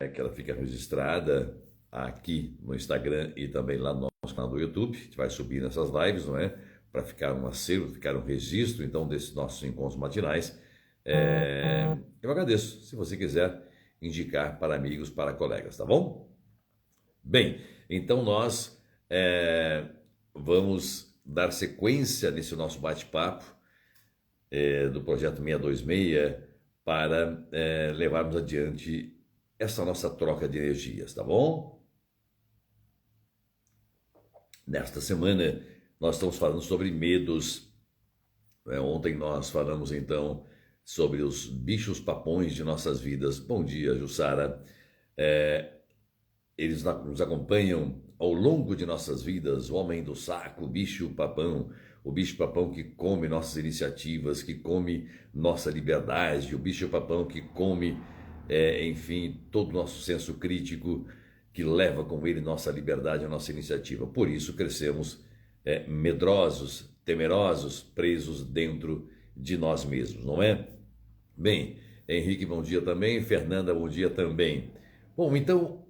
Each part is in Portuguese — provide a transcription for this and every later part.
que ela fica registrada aqui no Instagram e também lá no nosso canal do YouTube. A gente vai subir nessas lives, não é? Para ficar um acervo, ficar um registro, então, desses nossos encontros matinais. Eu agradeço, se você quiser indicar para amigos, para colegas, tá bom? Bem, então nós vamos dar sequência nesse nosso bate-papo do Projeto 626 para levarmos adiante essa nossa troca de energias, tá bom? Nesta semana nós estamos falando sobre medos. Ontem nós falamos então sobre os bichos papões de nossas vidas. Bom dia, Jussara. Eles nos acompanham ao longo de nossas vidas, o homem do saco, o bicho papão que come nossas iniciativas, que come nossa liberdade, o bicho papão que come, enfim, todo o nosso senso crítico, que leva com ele nossa liberdade, a nossa iniciativa. Por isso crescemos medrosos, temerosos, presos dentro de nós mesmos, não é? Bem, Henrique, bom dia também. Fernanda, bom dia também. Bom, então,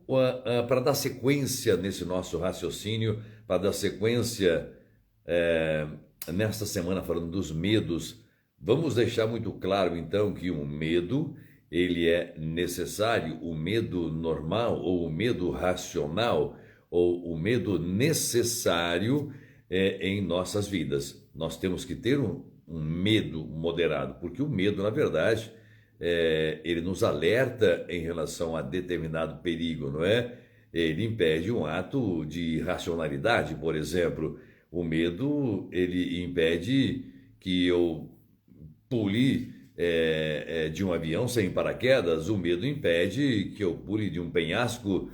para dar sequência nesse nosso raciocínio, para dar sequência nesta semana falando dos medos, vamos deixar muito claro então que o medo, ele é necessário, o medo normal ou o medo racional ou o medo necessário em nossas vidas. Nós temos que ter um medo moderado, porque o medo, na verdade, ele nos alerta em relação a determinado perigo, não é? Ele impede um ato de racionalidade, por exemplo. O medo, ele impede que eu pule de um avião sem paraquedas. O medo impede que eu pule de um penhasco.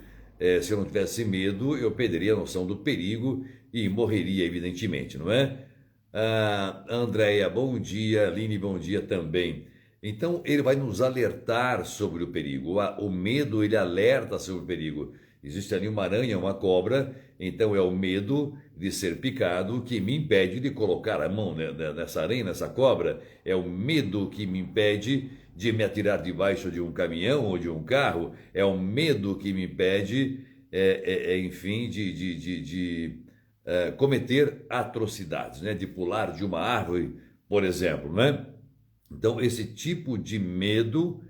Se eu não tivesse medo, eu perderia a noção do perigo e morreria, evidentemente, não é? Andréia, bom dia. Aline, bom dia também. Então, ele vai nos alertar sobre o perigo. O medo, ele alerta sobre o perigo. Existe ali uma aranha, uma cobra, então é o medo de ser picado que me impede de colocar a mão nessa aranha, nessa cobra. É o medo que me impede de me atirar debaixo de um caminhão ou de um carro. É o medo que me impede, enfim, de cometer atrocidades, né? De pular de uma árvore, por exemplo, né? Então, esse tipo de medo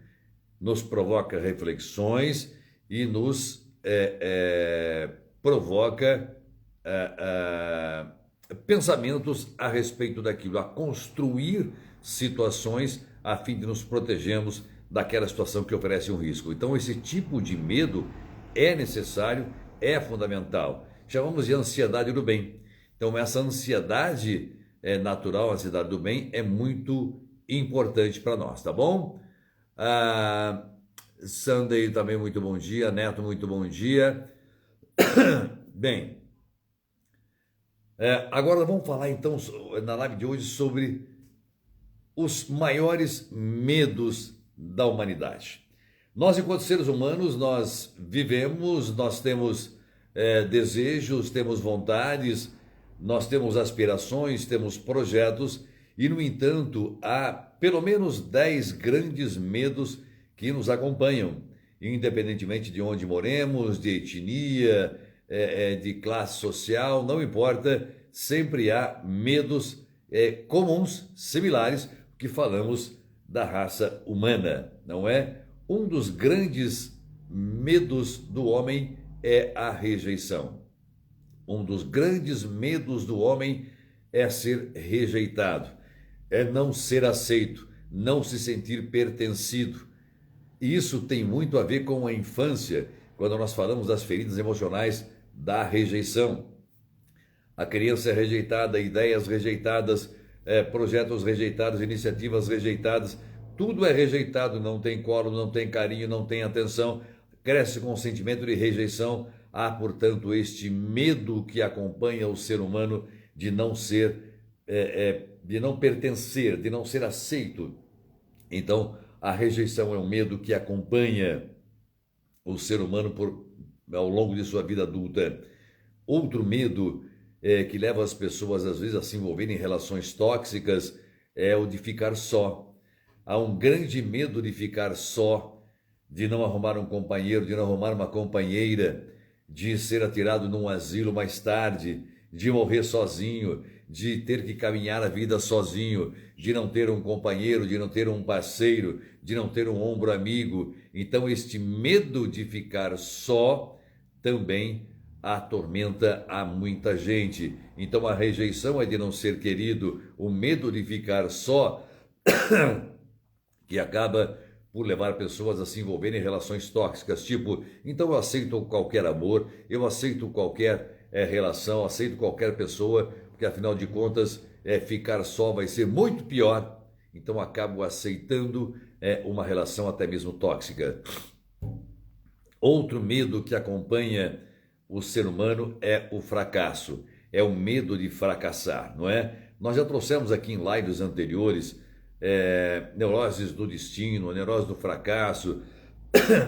nos provoca reflexões e nos provoca pensamentos a respeito daquilo, a construir situações a fim de nos protegermos daquela situação que oferece um risco. Então, esse tipo de medo é necessário, é fundamental. Chamamos de ansiedade do bem. Então, essa ansiedade natural, a ansiedade do bem, é muito importante para nós, tá bom? Sunday também, muito bom dia. Neto, muito bom dia. Bem, agora vamos falar então na live de hoje sobre os maiores medos da humanidade. Nós, enquanto seres humanos, nós vivemos, nós temos desejos, temos vontades, nós temos aspirações, temos projetos e, no entanto, há pelo menos 10 grandes medos que nos acompanham, independentemente de onde moremos, de etnia, de classe social, não importa, sempre há medos comuns, similares, que falamos da raça humana, não é? Um dos grandes medos do homem é a rejeição. Um dos grandes medos do homem é ser rejeitado, é não ser aceito, não se sentir pertencido. E isso tem muito a ver com a infância, quando nós falamos das feridas emocionais da rejeição. A criança é rejeitada, ideias rejeitadas, projetos rejeitados, iniciativas rejeitadas, tudo é rejeitado, não tem colo, não tem carinho, não tem atenção, cresce com um sentimento de rejeição. Há, portanto, este medo que acompanha o ser humano de não ser, de não pertencer, de não ser aceito. Então, a rejeição é um medo que acompanha o ser humano ao longo de sua vida adulta. Outro medo que leva as pessoas, às vezes, a se envolverem em relações tóxicas é o de ficar só. Há um grande medo de ficar só, de não arrumar um companheiro, de não arrumar uma companheira, de ser atirado num asilo mais tarde, de morrer sozinho, de ter que caminhar a vida sozinho, de não ter um companheiro, de não ter um parceiro, de não ter um ombro amigo. Então, este medo de ficar só também atormenta a muita gente. Então, a rejeição é de não ser querido, o medo de ficar só, que acaba por levar pessoas a se envolverem em relações tóxicas, tipo, então eu aceito qualquer amor, eu aceito qualquer relação, aceito qualquer pessoa, porque afinal de contas, ficar só vai ser muito pior, então acabo aceitando uma relação até mesmo tóxica. Outro medo que acompanha o ser humano é o fracasso, é o medo de fracassar, não é? Nós já trouxemos aqui em lives anteriores neuroses do destino, neurose do fracasso,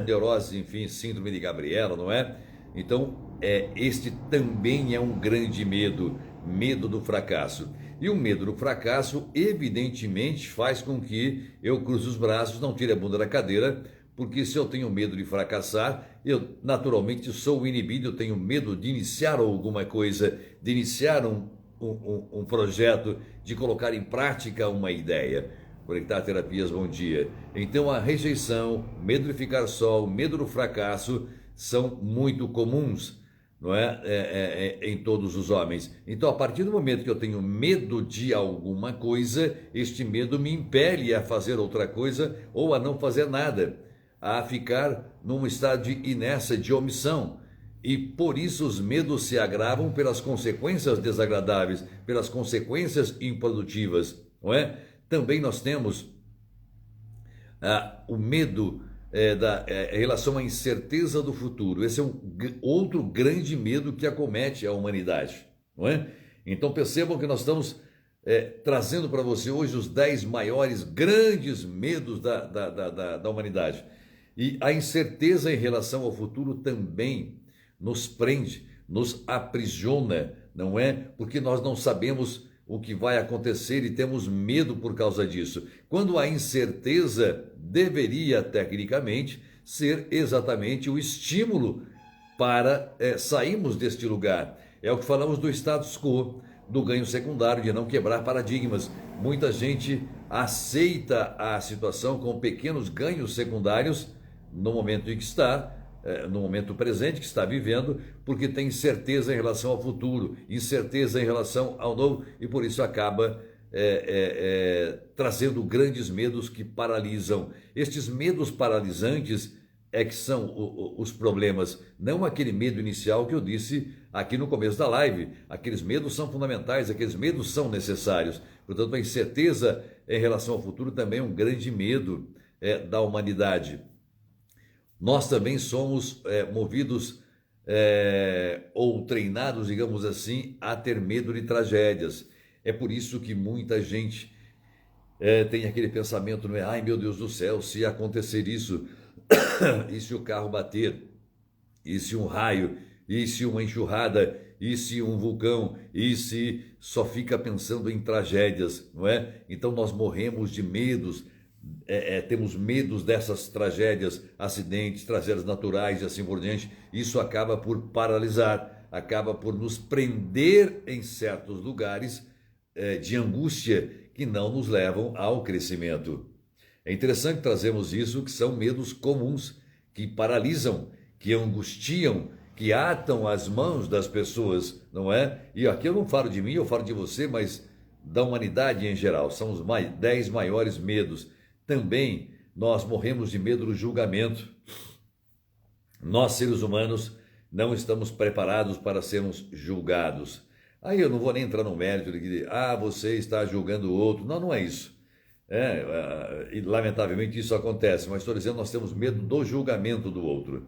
neurose, enfim, síndrome de Gabriela, não é? Então, este também é um grande medo, medo do fracasso. E o medo do fracasso, evidentemente, faz com que eu cruze os braços, não tire a bunda da cadeira, porque se eu tenho medo de fracassar, eu naturalmente sou inibido, eu tenho medo de iniciar alguma coisa, de iniciar um projeto, de colocar em prática uma ideia. Conectar Terapias, bom dia. Então a rejeição, medo de ficar só, o medo do fracasso são muito comuns, não é? Em todos os homens. Então a partir do momento que eu tenho medo de alguma coisa, este medo me impele a fazer outra coisa ou a não fazer nada, a ficar num estado de inércia, de omissão. E por isso os medos se agravam pelas consequências desagradáveis, pelas consequências improdutivas, não é? Também nós temos o medo em relação à incerteza do futuro. Esse é outro grande medo que acomete a humanidade, não é? Então percebam que nós estamos trazendo para você hoje os 10 maiores grandes medos da humanidade. E a incerteza em relação ao futuro também nos prende, nos aprisiona, não é? Porque nós não sabemos o que vai acontecer e temos medo por causa disso. Quando a incerteza deveria, tecnicamente, ser exatamente o estímulo para sairmos deste lugar. É o que falamos do status quo, do ganho secundário, de não quebrar paradigmas. Muita gente aceita a situação com pequenos ganhos secundários no momento em que está, no momento presente que está vivendo, porque tem incerteza em relação ao futuro, incerteza em relação ao novo, e por isso acaba trazendo grandes medos que paralisam. Estes medos paralisantes que são os problemas, não aquele medo inicial que eu disse aqui no começo da live. Aqueles medos são fundamentais, aqueles medos são necessários. Portanto, a incerteza em relação ao futuro também é um grande medo da humanidade. Nós também somos movidos ou treinados, digamos assim, a ter medo de tragédias. É por isso que muita gente tem aquele pensamento, não é? Ai, meu Deus do céu, se acontecer isso, e se o carro bater, e se um raio, e se uma enxurrada, e se um vulcão, e se só fica pensando em tragédias, não é? Então nós morremos de medos, temos medos dessas tragédias, acidentes, tragédias naturais e assim por diante. Isso acaba por paralisar, acaba por nos prender em certos lugares de angústia que não nos levam ao crescimento. É interessante trazermos isso, que são medos comuns, que paralisam, que angustiam, que atam as mãos das pessoas, não é? E aqui eu não falo de mim, eu falo de você, mas da humanidade em geral. São os 10 maiores medos. Também nós morremos de medo do julgamento. Nós, seres humanos, não estamos preparados para sermos julgados. Aí eu não vou nem entrar no mérito de que, você está julgando o outro. Não, não é isso. E lamentavelmente isso acontece, mas estou dizendo, nós temos medo do julgamento do outro.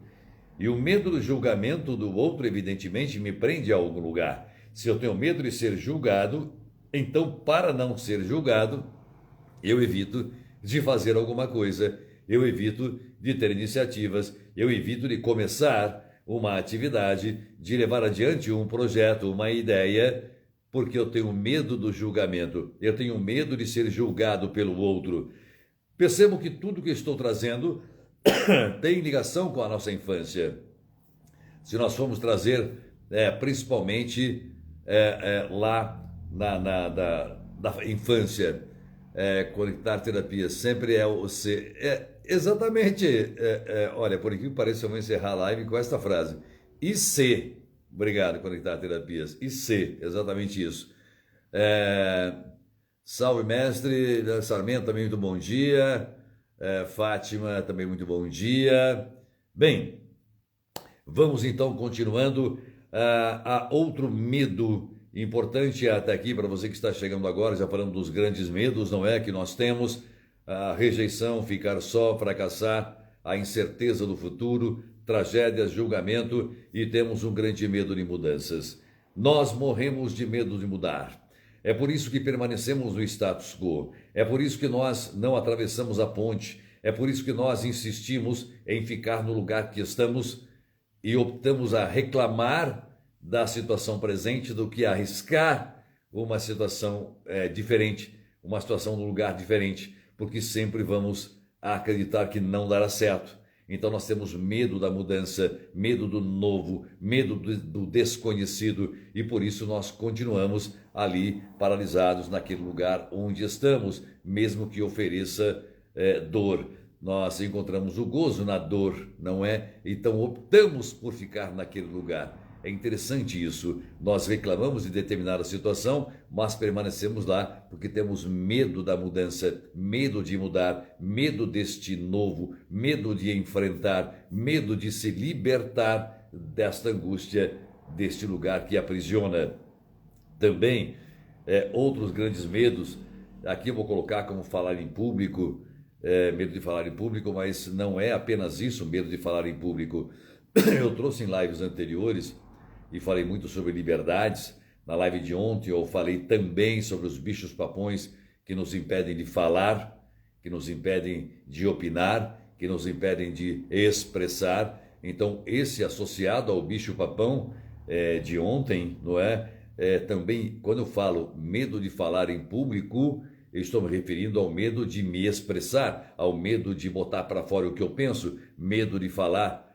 E o medo do julgamento do outro, evidentemente, me prende a algum lugar. Se eu tenho medo de ser julgado, então, para não ser julgado, eu evito de fazer alguma coisa, eu evito de ter iniciativas, eu evito de começar uma atividade, de levar adiante um projeto, uma ideia, porque eu tenho medo do julgamento, eu tenho medo de ser julgado pelo outro. Percebam que tudo que estou trazendo tem ligação com a nossa infância. Se nós formos trazer, principalmente lá da infância, conectar terapia sempre é o ser. Exatamente. Olha, por aqui que pareça, eu vou encerrar a live com esta frase. E se, obrigado, conectar terapias. E se, exatamente isso. Salve, mestre. Sarmento, também muito bom dia. Fátima, também muito bom dia. Bem, vamos então continuando a outro medo importante até aqui para você que está chegando agora, já falando dos grandes medos, não é? Que nós temos a rejeição, ficar só, fracassar, a incerteza do futuro, tragédias, julgamento e temos um grande medo de mudanças. Nós morremos de medo de mudar. É por isso que permanecemos no status quo. É por isso que nós não atravessamos a ponte. É por isso que nós insistimos em ficar no lugar que estamos e optamos a reclamar da situação presente do que arriscar uma situação diferente, uma situação num lugar diferente, porque sempre vamos acreditar que não dará certo. Então nós temos medo da mudança, medo do novo, medo do desconhecido e por isso nós continuamos ali paralisados naquele lugar onde estamos, mesmo que ofereça dor. Nós encontramos o gozo na dor, não é? Então optamos por ficar naquele lugar. É interessante isso. Nós reclamamos de determinada situação, mas permanecemos lá porque temos medo da mudança, medo de mudar, medo deste novo, medo de enfrentar, medo de se libertar desta angústia, deste lugar que aprisiona. Também, outros grandes medos, aqui eu vou colocar como falar em público, medo de falar em público, mas não é apenas isso, medo de falar em público. Eu trouxe em lives anteriores e falei muito sobre liberdades. Na live de ontem eu falei também sobre os bichos papões que nos impedem de falar, que nos impedem de opinar, que nos impedem de expressar. Então esse associado ao bicho papão de ontem, não é? Também quando eu falo medo de falar em público, eu estou me referindo ao medo de me expressar, ao medo de botar para fora o que eu penso, medo de falar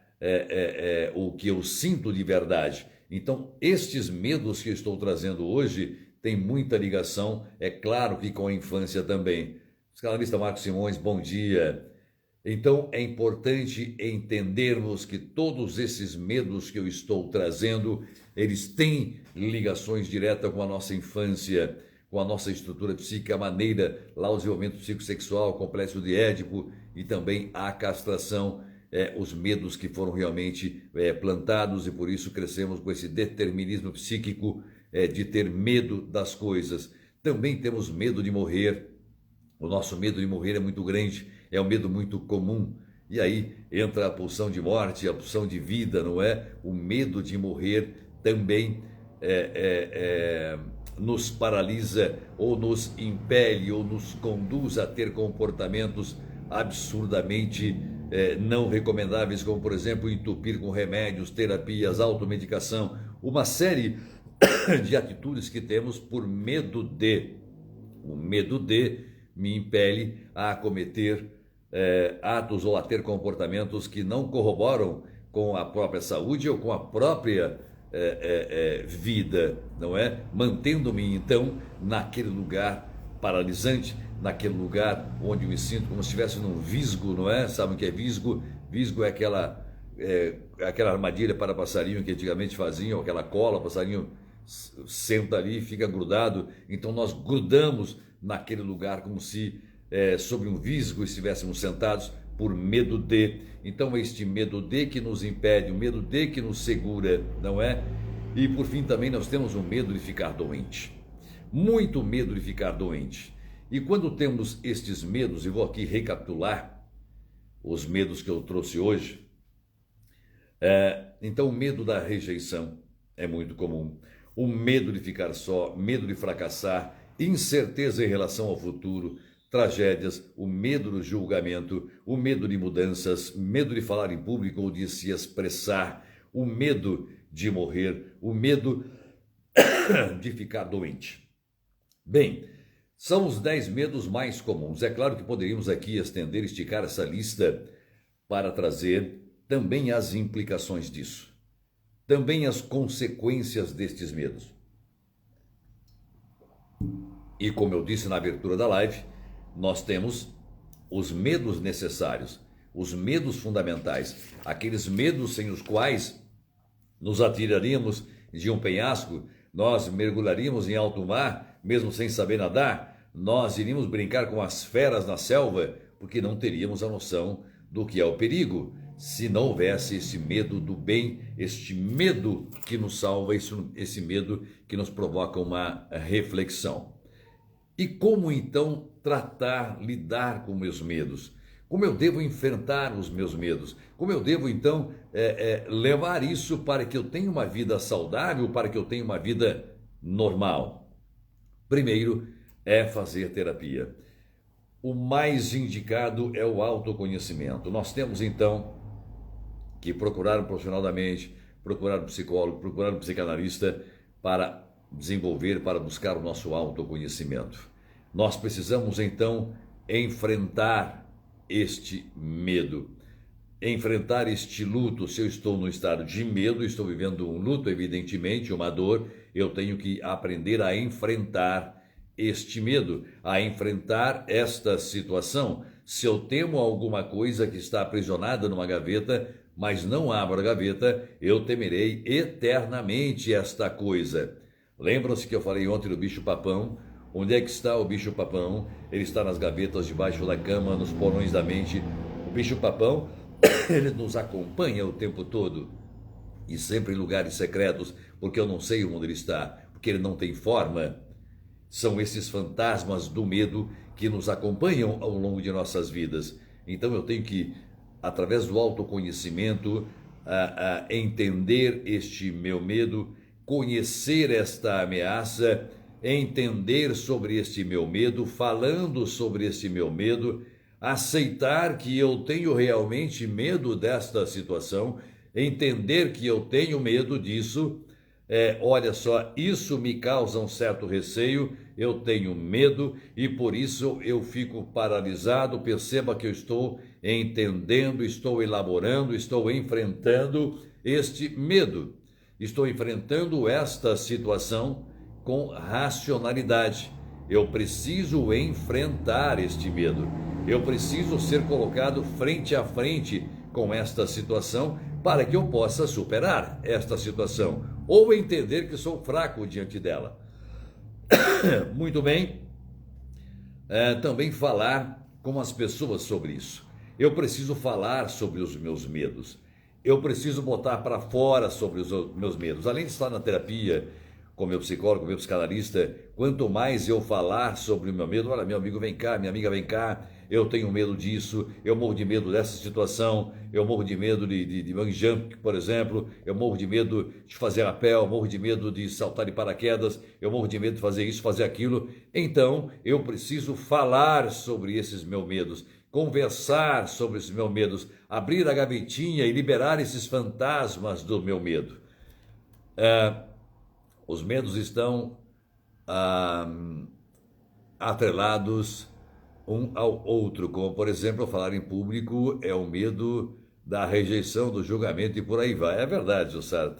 o que eu sinto de verdade. Então, estes medos que eu estou trazendo hoje têm muita ligação, é claro que com a infância também. Psicanalista Marcos Simões, bom dia. Então, é importante entendermos que todos esses medos que eu estou trazendo, eles têm ligações diretas com a nossa infância, com a nossa estrutura psíquica, a maneira, lá o desenvolvimento psicossexual, o complexo de Édipo e também a castração, os medos que foram realmente plantados e por isso crescemos com esse determinismo psíquico de ter medo das coisas. Também temos medo de morrer. O nosso medo de morrer é muito grande, é um medo muito comum. E aí entra a pulsão de morte, a pulsão de vida, não é? O medo de morrer também nos paralisa ou nos impele ou nos conduz a ter comportamentos absurdamente não recomendáveis, como por exemplo entupir com remédios, terapias, automedicação, uma série de atitudes que temos por medo de. O medo de me impele a cometer atos ou a ter comportamentos que não corroboram com a própria saúde ou com a própria vida, não é? Mantendo-me então naquele lugar paralisante, naquele lugar onde eu me sinto como se estivesse num visgo, não é? Sabe o que é visgo? Visgo é aquela armadilha para passarinho que antigamente faziam, aquela cola, o passarinho senta ali e fica grudado. Então nós grudamos naquele lugar como se sobre um visgo estivéssemos sentados por medo de. Então é este medo de que nos impede, o medo de que nos segura, não é? E por fim também nós temos o medo de ficar doente. Muito medo de ficar doente. E quando temos estes medos, e vou aqui recapitular os medos que eu trouxe hoje, então o medo da rejeição é muito comum, o medo de ficar só, medo de fracassar, incerteza em relação ao futuro, tragédias, o medo do julgamento, o medo de mudanças, medo de falar em público ou de se expressar, o medo de morrer, o medo de ficar doente. Bem, são os 10 medos mais comuns. É claro que poderíamos aqui estender, esticar essa lista para trazer também as implicações disso, também as consequências destes medos. E como eu disse na abertura da live, nós temos os medos necessários, os medos fundamentais, aqueles medos sem os quais nos atiraríamos de um penhasco, nós mergulharíamos em alto mar, mesmo sem saber nadar, nós iríamos brincar com as feras na selva, porque não teríamos a noção do que é o perigo, se não houvesse esse medo do bem, este medo que nos salva, esse medo que nos provoca uma reflexão. E como então tratar, lidar com meus medos? Como eu devo enfrentar os meus medos? Como eu devo então levar isso para que eu tenha uma vida saudável, para que eu tenha uma vida normal? Primeiro é fazer terapia. O mais indicado é o autoconhecimento. Nós temos então que procurar um profissional da mente, procurar um psicólogo, procurar um psicanalista para desenvolver, para buscar o nosso autoconhecimento. Nós precisamos então enfrentar este medo, enfrentar este luto. Se eu estou no estado de medo, estou vivendo um luto, evidentemente, uma dor, eu tenho que aprender a enfrentar este medo, a enfrentar esta situação. Se eu temo alguma coisa que está aprisionada numa gaveta, mas não abro a gaveta, eu temerei eternamente esta coisa. Lembram-se que eu falei ontem do bicho-papão? Onde é que está o bicho-papão? Ele está nas gavetas debaixo da cama, nos porões da mente. O bicho-papão, ele nos acompanha o tempo todo e sempre em lugares secretos, porque eu não sei onde ele está, porque ele não tem forma. São esses fantasmas do medo que nos acompanham ao longo de nossas vidas. Então eu tenho que, através do autoconhecimento, entender este meu medo, conhecer esta ameaça, entender sobre este meu medo, falando sobre este meu medo, aceitar que eu tenho realmente medo desta situação, entender que eu tenho medo disso. Olha só, isso me causa um certo receio, eu tenho medo e por isso eu fico paralisado. Perceba que eu estou entendendo, estou elaborando, estou enfrentando este medo. Estou enfrentando esta situação com racionalidade. Eu preciso enfrentar este medo. Eu preciso ser colocado frente a frente com esta situação para que eu possa superar esta situação ou entender que sou fraco diante dela. Muito bem. Também falar com as pessoas sobre isso. Eu preciso falar sobre os meus medos. Eu preciso botar para fora sobre os meus medos. Além de estar na terapia, com meu psicólogo, com meu psicanalista, quanto mais eu falar sobre o meu medo, olha, meu amigo, vem cá, minha amiga, vem cá, eu tenho medo disso, eu morro de medo dessa situação, eu morro de medo de bungee jump, por exemplo, eu morro de medo de fazer rapel, eu morro de medo de saltar de paraquedas, eu morro de medo de fazer isso, fazer aquilo. Então, eu preciso falar sobre esses meus medos, conversar sobre esses meus medos, abrir a gavetinha e liberar esses fantasmas do meu medo. Os medos estão atrelados um ao outro, como, por exemplo, falar em público é o medo da rejeição, do julgamento e por aí vai. É verdade, Jussara,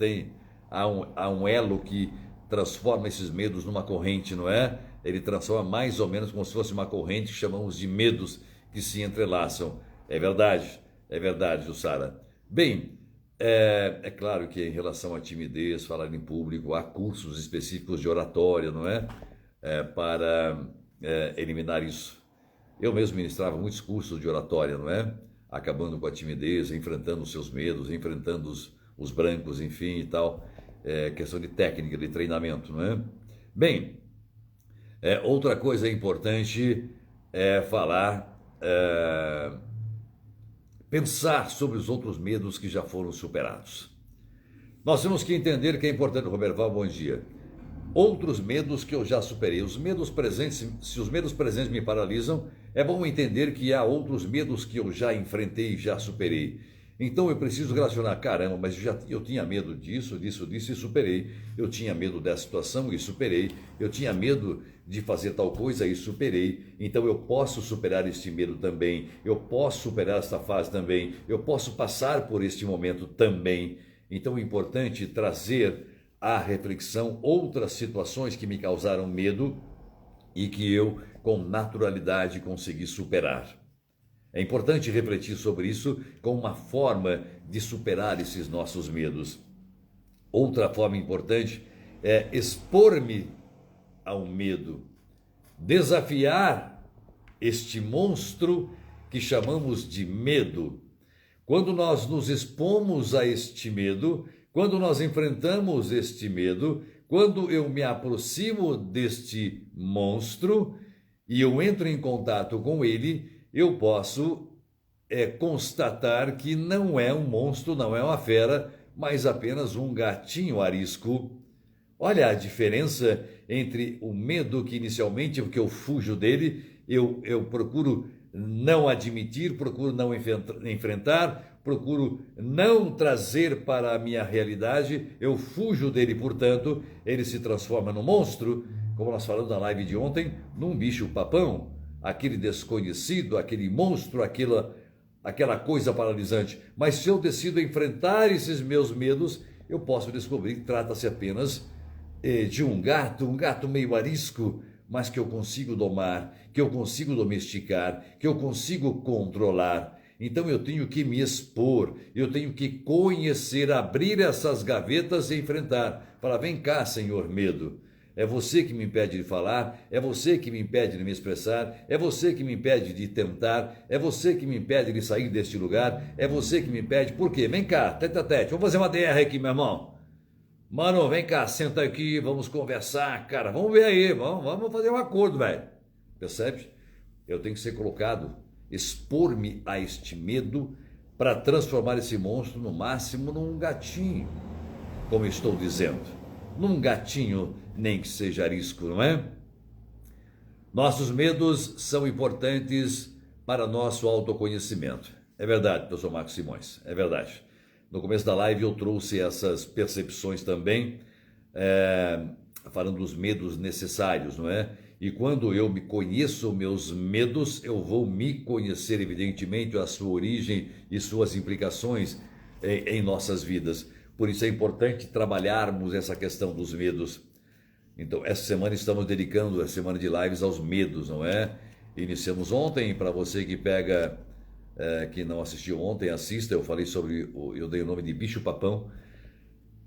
há um elo que transforma esses medos numa corrente, não é? Ele transforma mais ou menos como se fosse uma corrente que chamamos de medos que se entrelaçam. É verdade, Jussara. Bem, é claro que em relação à timidez, falar em público, há cursos específicos de oratória, não é? Para eliminar isso. Eu mesmo ministrava muitos cursos de oratória, não é? Acabando com a timidez, enfrentando os seus medos, enfrentando os brancos, enfim e tal. Questão de técnica, de treinamento, não é? Bem, outra coisa importante é falar, pensar sobre os outros medos que já foram superados. Nós temos que entender que é importante, Roberval, bom dia. Outros medos que eu já superei. Os medos presentes, se os medos presentes me paralisam, é bom entender que há outros medos que eu já enfrentei e já superei. Então eu preciso relacionar, caramba, mas eu tinha medo disso e superei. Eu tinha medo dessa situação e superei. Eu tinha medo de fazer tal coisa e superei. Então eu posso superar este medo também. Eu posso superar esta fase também. Eu posso passar por este momento também. Então é importante trazer à reflexão outras situações que me causaram medo e que eu, com naturalidade, consegui superar. É importante refletir sobre isso como uma forma de superar esses nossos medos. Outra forma importante é expor-me ao medo, desafiar este monstro que chamamos de medo. Quando nós nos expomos a este medo, quando nós enfrentamos este medo, quando eu me aproximo deste monstro e eu entro em contato com ele, eu posso constatar que não é um monstro, não é uma fera, mas apenas um gatinho arisco. Olha a diferença entre o medo que inicialmente, porque eu fujo dele, eu procuro não admitir, procuro não enfrentar, procuro não trazer para a minha realidade, eu fujo dele, portanto, ele se transforma num monstro, como nós falamos na live de ontem, num bicho-papão, aquele desconhecido, aquele monstro, aquela coisa paralisante. Mas se eu decido enfrentar esses meus medos, eu posso descobrir que trata-se apenas de um gato meio arisco, mas que eu consigo domar, que eu consigo domesticar, que eu consigo controlar. Então eu tenho que me expor, eu tenho que conhecer, abrir essas gavetas e enfrentar. Falar, vem cá, senhor medo. É você que me impede de falar, é você que me impede de me expressar, é você que me impede de tentar, é você que me impede de sair deste lugar, é você que me impede. Por quê? Vem cá, tete a tete, vamos fazer uma DR aqui, meu irmão. Mano, vem cá, senta aqui, vamos conversar, cara, vamos ver aí, vamos fazer um acordo, velho. Percebe? Eu tenho que ser colocado, expor-me a este medo para transformar esse monstro no máximo num gatinho, como estou dizendo, num gatinho, nem que seja arisco, não é? Nossos medos são importantes para nosso autoconhecimento. É verdade, professor Marcos Simões, é verdade. No começo da live eu trouxe essas percepções também, falando dos medos necessários, não é? E quando eu me conheço meus medos, eu vou me conhecer, evidentemente, a sua origem e suas implicações em nossas vidas. Por isso é importante trabalharmos essa questão dos medos. Então, essa semana estamos dedicando a semana de lives aos medos, não é? Iniciamos ontem, para você que que não assistiu ontem, assista, eu falei sobre, eu dei o nome de bicho-papão,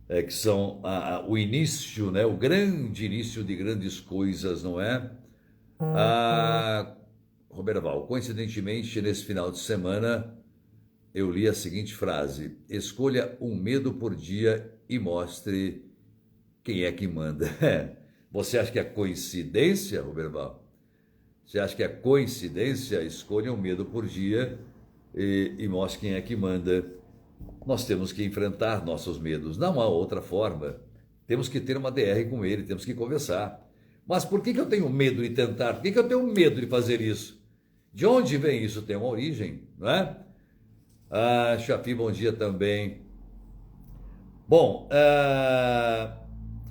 que são o início, né? O grande início de grandes coisas, não é? Roberto Val, coincidentemente, nesse final de semana, eu li a seguinte frase: escolha um medo por dia e mostre quem é que manda. Você acha que é coincidência, Roberto Val? Você acha que é coincidência? Escolha um medo por dia e mostre quem é que manda. Nós temos que enfrentar nossos medos, não há outra forma. Temos que ter uma DR com ele, temos que conversar. Mas por que eu tenho medo de tentar? Por que eu tenho medo de fazer isso? De onde vem isso? Tem uma origem, não é? Chafi, bom dia também. Bom,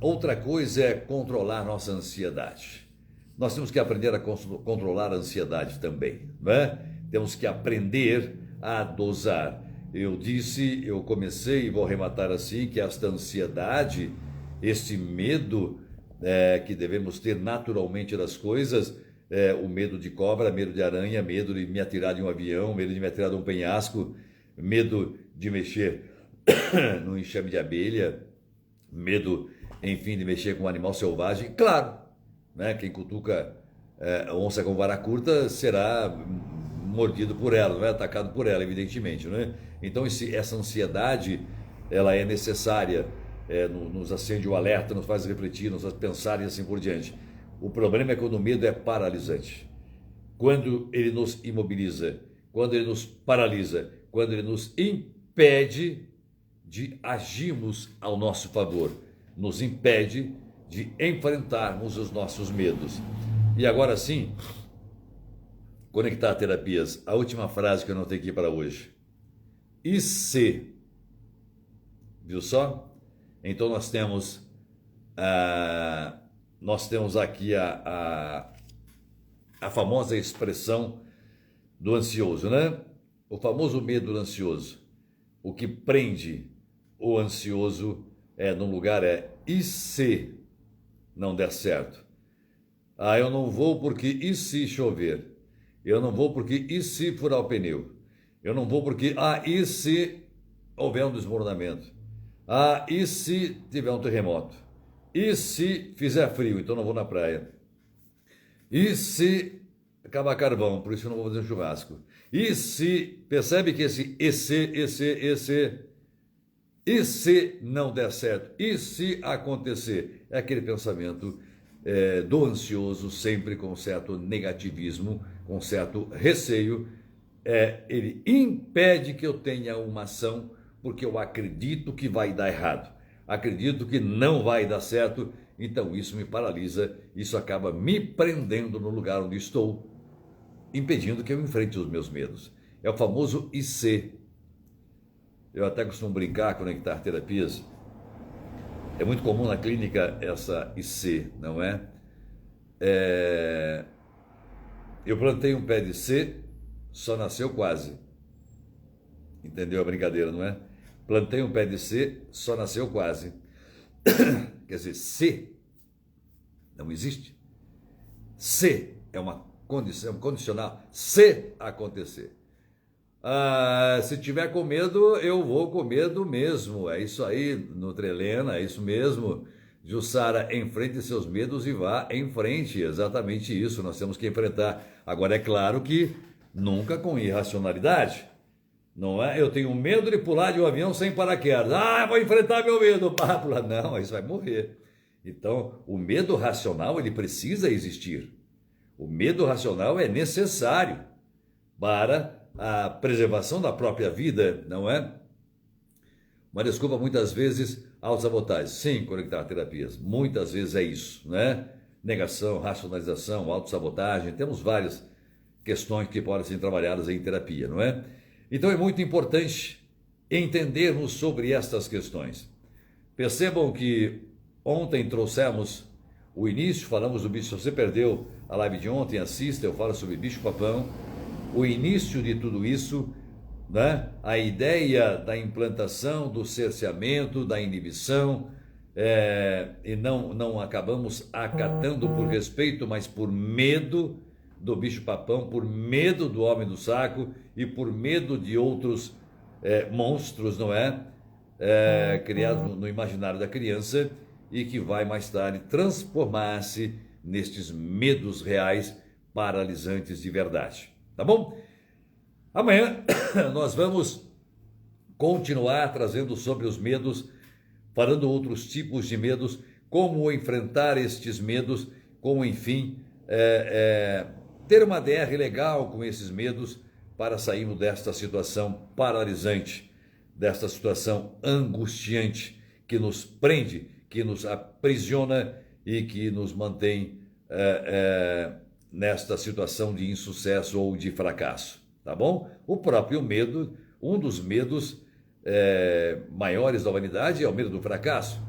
outra coisa é controlar nossa ansiedade. Nós temos que aprender a controlar a ansiedade também, não é? Temos que aprender a dosar. Eu comecei e vou arrematar assim, que esta ansiedade, este medo que devemos ter naturalmente das coisas, o medo de cobra, medo de aranha, medo de me atirar de um avião, medo de me atirar de um penhasco, medo de mexer no enxame de abelha, medo, enfim, de mexer com um animal selvagem. Claro, né? Quem cutuca onça com vara curta será mordido por ela, não é atacado por ela, evidentemente, não é? Então essa ansiedade, ela é necessária, nos acende o alerta, nos faz refletir, nos faz pensar e assim por diante. O problema é quando o medo é paralisante, quando ele nos imobiliza, quando ele nos paralisa, quando ele nos impede de agirmos ao nosso favor, nos impede de enfrentarmos os nossos medos. E agora sim, conectar terapias, a última frase que eu anotei aqui para hoje. e se. Viu só? Então nós temos aqui a famosa expressão do ansioso, né? O famoso medo do ansioso. O que prende o ansioso no lugar e se não der certo? Eu não vou porque e se chover? Eu não vou porque e se furar o pneu? Eu não vou porque e se houver um desmoronamento? E se tiver um terremoto? E se fizer frio, então não vou na praia? E se acabar carvão, por isso eu não vou fazer churrasco? E se, percebe que esse e se não der certo? E se acontecer? É aquele pensamento do ansioso, sempre com certo negativismo, com certo receio. Ele impede que eu tenha uma ação, porque eu acredito que vai dar errado. Acredito que não vai dar certo, então isso me paralisa, isso acaba me prendendo no lugar onde estou, impedindo que eu enfrente os meus medos. É o famoso IC. Eu até costumo brincar, conectar terapias. É muito comum na clínica essa IC, não é? Eu plantei um pé de C, só nasceu quase. Entendeu a brincadeira, não é? Plantei um pé de C, só nasceu quase. Quer dizer, se não existe. Se é uma condição condicional. Se acontecer. Se tiver com medo, eu vou com medo mesmo. É isso aí, Nutrelena, é isso mesmo. Jussara, enfrente seus medos e vá em frente. Exatamente isso, nós temos que enfrentar. Agora, é claro que nunca com irracionalidade. Não é? Eu tenho medo de pular de um avião sem paraquedas. Vou enfrentar meu medo. Não, isso vai morrer. Então, o medo racional, ele precisa existir. O medo racional é necessário para a preservação da própria vida, não é? Uma desculpa, muitas vezes, autossabotagem. Sim, conectar terapias. Muitas vezes é isso, né? Negação, racionalização, autossabotagem. Temos várias questões que podem ser trabalhadas em terapia, não é? Então é muito importante entendermos sobre estas questões. Percebam que ontem trouxemos o início, falamos do bicho. Se você perdeu a live de ontem, assista, eu falo sobre bicho-papão. O início de tudo isso, né? A ideia da implantação, do cerceamento, da inibição, e não acabamos acatando por respeito, mas por medo do bicho-papão, por medo do homem do saco e por medo de outros monstros, não é? Criados no imaginário da criança e que vai mais tarde transformar-se nestes medos reais, paralisantes de verdade. Tá bom? Amanhã nós vamos continuar trazendo sobre os medos, falando outros tipos de medos, como enfrentar estes medos, como enfim ter uma DR legal com esses medos para sairmos desta situação paralisante, desta situação angustiante que nos prende, que nos aprisiona e que nos mantém nesta situação de insucesso ou de fracasso, tá bom? O próprio medo, um dos medos maiores da humanidade é o medo do fracasso.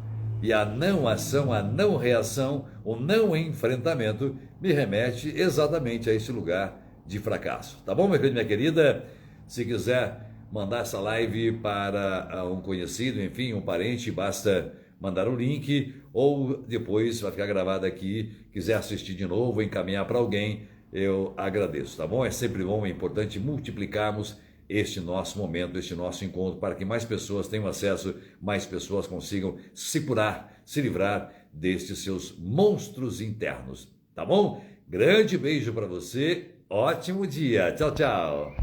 E a não ação, a não reação, o não enfrentamento me remete exatamente a esse lugar de fracasso. Tá bom, meu querido, minha querida? Se quiser mandar essa live para um conhecido, enfim, um parente, basta mandar o link ou depois vai ficar gravado aqui. Quiser assistir de novo, encaminhar para alguém, eu agradeço, tá bom? É sempre bom, é importante multiplicarmos este nosso momento, este nosso encontro, para que mais pessoas tenham acesso, mais pessoas consigam se curar, se livrar destes seus monstros internos, tá bom? Grande beijo para você, ótimo dia, tchau, tchau!